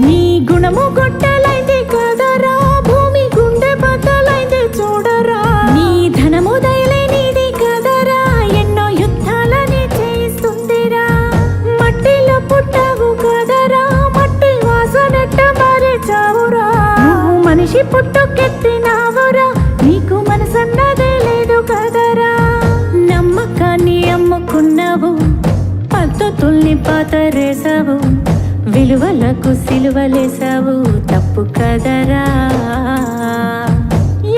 నీ గుణము గొట్టలైంది కదరా, భూమి గుండె బద్దలైంది చూడరా. నీ ధనము దయలేనిది కదరా, ఎన్నో యుద్ధాలని చేస్తుందిరా. మట్టిలో పుట్టావు కదరా, మట్టి వాసనెట్ట మరిచావురా. నువ్వు మనిషి పుట్టుకెత్తినావురా, నీకు మనసన్నదే లేదు కదరా. నమ్మకాన్ని అమ్ముకున్నావు, పద్ధతుల్ని పాతరేసావు, విలువలకు సిలువలేసావు, తప్పు కదరా.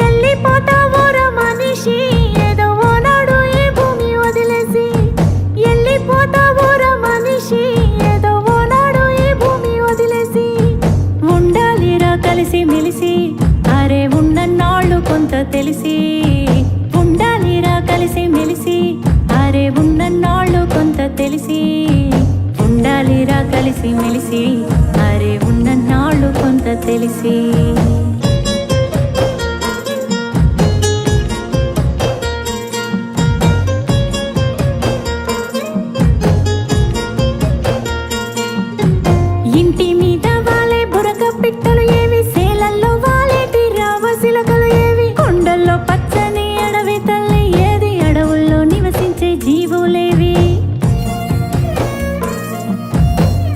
ఎల్లిపోతావురా మనిషి, ఏదో ఓనాడు ఈ భూమి వదిలేసి. ఎల్లిపోతావురా మనిషి, ఏదో ఓనాడు ఈ భూమి వదిలేసి. ఉండాలిరా కలిసి మెలిసి, అరే ఉన్నన్నాళ్ళు కొంత తెలిసి. ఉండాలిరా కలిసి మెలిసి, అరే ఉన్నన్నాళ్ళు కొంత తెలిసి. ఉండాలిరా కలిసి మెలిసి, అరే ఉన్నన్నాళ్ళు కొంత తెలిసి. ఇంటి మీద వాలే బురక పిట్టలు ఏవి, సేలల్లో వాలేటి రావసిలకలు ఏవి. కొండల్లో పచ్చని అడవి తల్లి ఏది, అడవుల్లో నివసించే జీవులేవి.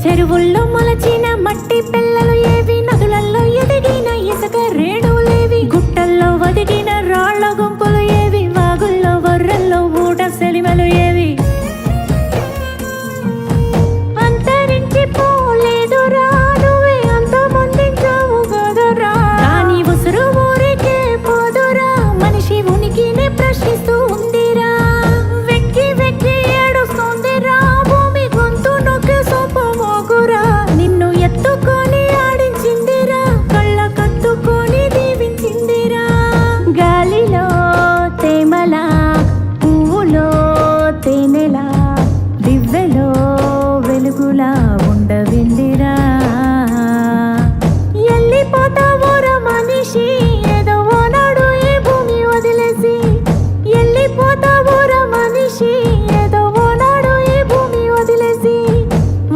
చెరువుల్లో మొలచిన మట్టి పిల్లలు ఏవి, నదులల్లో ఎదిగిన ఇసుక రేణువులేవి. గుట్టల్లో వదిగిన రాళ్ల గుంపులు ఏవి, వాగుల్లో వర్రల్లో ఊట సెలిమలు ఏవి. అంతరించి పోలేదురా, నువ్వే అంతమొందించావు కదరా. కానీ ఉసురు ఊరికే పోదురా, మనిషి ఉనికిని ప్రశ్నిస్తూ ఉందిరా. వెక్కి వెక్కి ఏడుస్తోందిరా, భూమి గొంతు నొక్కి సొంపమోగురా. నిన్ను ఎత్తుకొని ఆడించిందిరా, కళ్ళ కత్తుకొని దీవించిందిరా. గాలిలో తేమలా, పువ్వులో తేనెలా, దివ్వెలో వెలుగులా ఉండవిందిరా. ఎల్లిపోతావురా మనిషి, ఏదో ఓనాడు ఈ భూమి వదిలేసి. ఎల్లిపోతావురా మనిషి, ఏదో ఓనాడు ఈ భూమి వదిలేసి.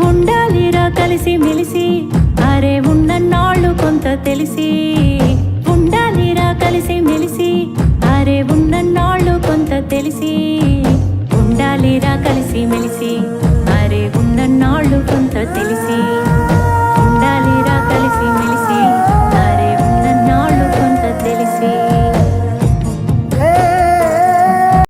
ఉండాలిరా కలిసి మెలిసి, అరే ఉన్నన్నాళ్ళు కొంత తెలిసి.